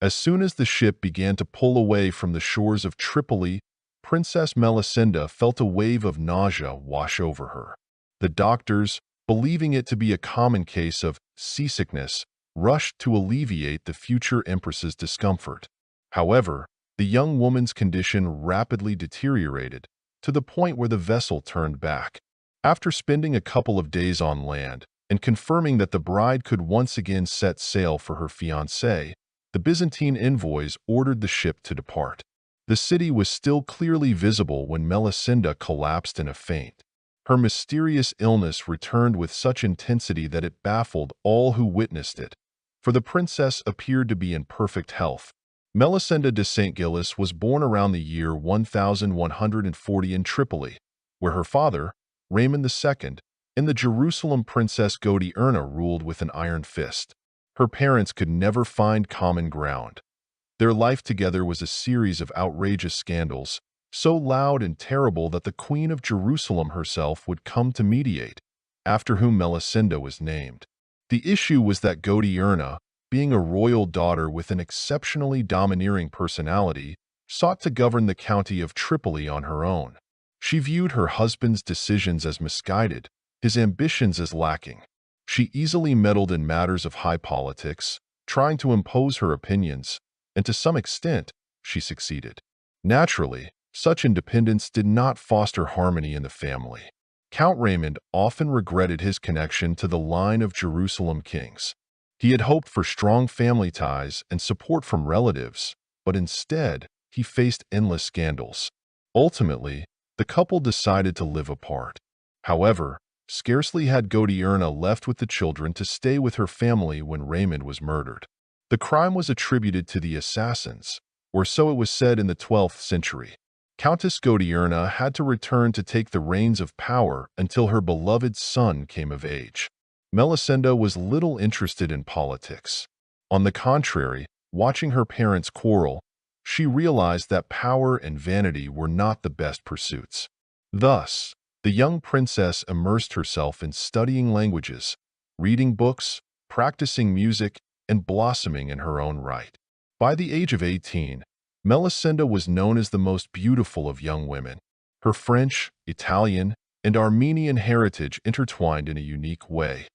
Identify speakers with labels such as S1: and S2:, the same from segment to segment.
S1: As soon as the ship began to pull away from the shores of Tripoli, Princess Melisenda felt a wave of nausea wash over her. The doctors, believing it to be a common case of seasickness, rushed to alleviate the future empress's discomfort. However, the young woman's condition rapidly deteriorated, to the point where the vessel turned back. After spending a couple of days on land and confirming that the bride could once again set sail for her fiancé, the Byzantine envoys ordered the ship to depart. The city was still clearly visible when Melisenda collapsed in a faint. Her mysterious illness returned with such intensity that it baffled all who witnessed it, for the princess appeared to be in perfect health. Melisenda Disgraced was born around the year 1140 in Tripoli, where her father, Raymond II, and the Jerusalem princess Godiurna ruled with an iron fist. Her parents could never find common ground. Their life together was a series of outrageous scandals, so loud and terrible that the Queen of Jerusalem herself would come to mediate, after whom Melisenda was named. The issue was that Godiurna, being a royal daughter with an exceptionally domineering personality, sought to govern the county of Tripoli on her own. She viewed her husband's decisions as misguided, his ambitions as lacking. She easily meddled in matters of high politics, trying to impose her opinions, and to some extent, she succeeded. Naturally, such independence did not foster harmony in the family. Count Raymond often regretted his connection to the line of Jerusalem kings. He had hoped for strong family ties and support from relatives, but instead, he faced endless scandals. Ultimately, the couple decided to live apart. However, scarcely had Godiurna left with the children to stay with her family when Raymond was murdered. The crime was attributed to the assassins, or so it was said in the 12th century. Countess Godiurna had to return to take the reins of power until her beloved son came of age. Melisenda was little interested in politics. On the contrary, watching her parents quarrel, she realized that power and vanity were not the best pursuits. Thus, the young princess immersed herself in studying languages, reading books, practicing music, and blossoming in her own right. By the age of 18, Melisenda was known as the most beautiful of young women. Her French, Italian, and Armenian heritage intertwined in a unique way.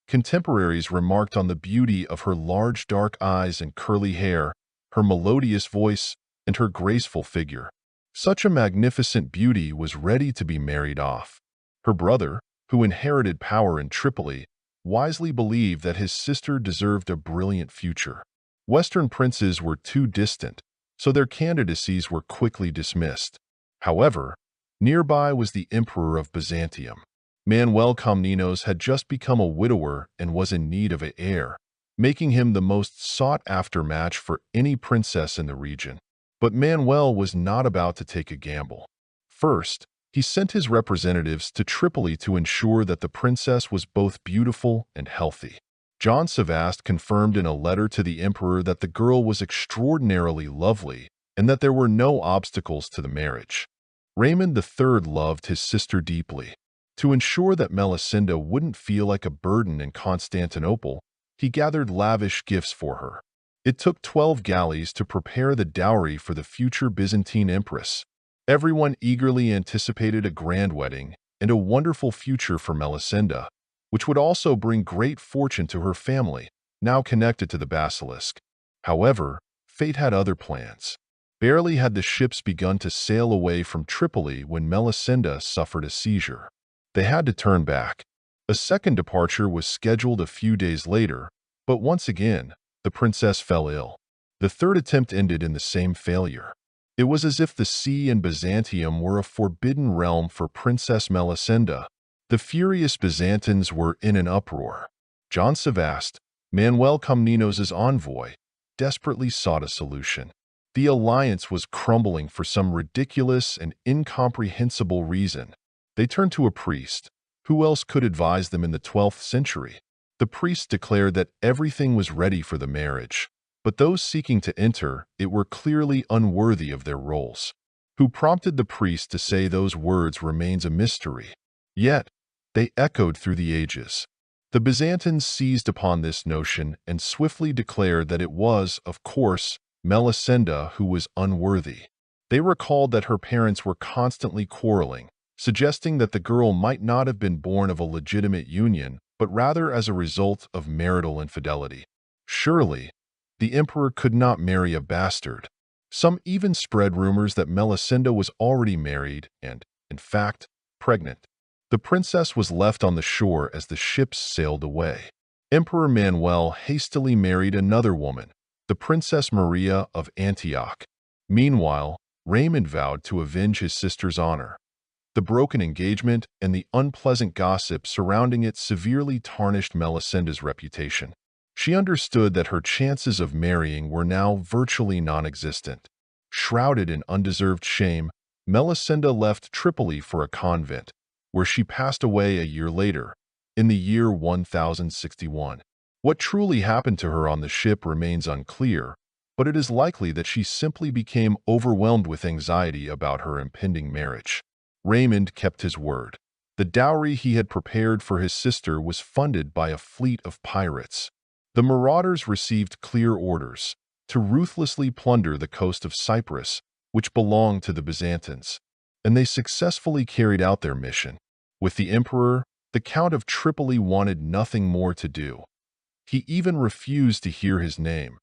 S1: Contemporaries remarked on the beauty of her large dark eyes and curly hair, her melodious voice, and her graceful figure. Such a magnificent beauty was ready to be married off. Her brother, who inherited power in Tripoli, wisely believed that his sister deserved a brilliant future. Western princes were too distant, so their candidacies were quickly dismissed. However, nearby was the Emperor of Byzantium. Manuel Komnenos had just become a widower and was in need of an heir, making him the most sought-after match for any princess in the region. But Manuel was not about to take a gamble. First, he sent his representatives to Tripoli to ensure that the princess was both beautiful and healthy. John Sebaste confirmed in a letter to the emperor that the girl was extraordinarily lovely and that there were no obstacles to the marriage. Raymond III loved his sister deeply. To ensure that Melisenda wouldn't feel like a burden in Constantinople, he gathered lavish gifts for her. It took 12 galleys to prepare the dowry for the future Byzantine empress. Everyone eagerly anticipated a grand wedding and a wonderful future for Melisenda, which would also bring great fortune to her family, now connected to the basilisk. However, fate had other plans. Barely had the ships begun to sail away from Tripoli when Melisenda suffered a seizure. They had to turn back. A second departure was scheduled a few days later, but once again, the princess fell ill. The third attempt ended in the same failure. It was as if the sea and Byzantium were a forbidden realm for Princess Melisenda. The furious Byzantines were in an uproar. John Sebaste, Manuel Komnenos' envoy, desperately sought a solution. The alliance was crumbling for some ridiculous and incomprehensible reason. They turned to a priest. Who else could advise them in the 12th century? The priest declared that everything was ready for the marriage, but those seeking to enter it were clearly unworthy of their roles. Who prompted the priest to say those words remains a mystery. Yet, they echoed through the ages. The Byzantines seized upon this notion and swiftly declared that it was, of course, Melisenda who was unworthy. They recalled that her parents were constantly quarreling, suggesting that the girl might not have been born of a legitimate union, but rather as a result of marital infidelity. Surely, the emperor could not marry a bastard. Some even spread rumors that Melisenda was already married and, in fact, pregnant. The princess was left on the shore as the ships sailed away. Emperor Manuel hastily married another woman, the Princess Maria of Antioch. Meanwhile, Raymond vowed to avenge his sister's honor. The broken engagement and the unpleasant gossip surrounding it severely tarnished Melisenda's reputation. She understood that her chances of marrying were now virtually non-existent. Shrouded in undeserved shame, Melisenda left Tripoli for a convent, where she passed away a year later, in the year 1061. What truly happened to her on the ship remains unclear, but it is likely that she simply became overwhelmed with anxiety about her impending marriage. Raymond kept his word. The dowry he had prepared for his sister was funded by a fleet of pirates. The marauders received clear orders to ruthlessly plunder the coast of Cyprus, which belonged to the Byzantines, and they successfully carried out their mission. With the emperor, the Count of Tripoli wanted nothing more to do. He even refused to hear his name.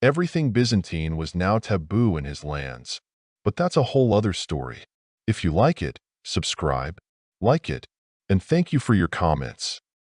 S1: Everything Byzantine was now taboo in his lands. But that's a whole other story. If you like it, subscribe, like it, and thank you for your comments.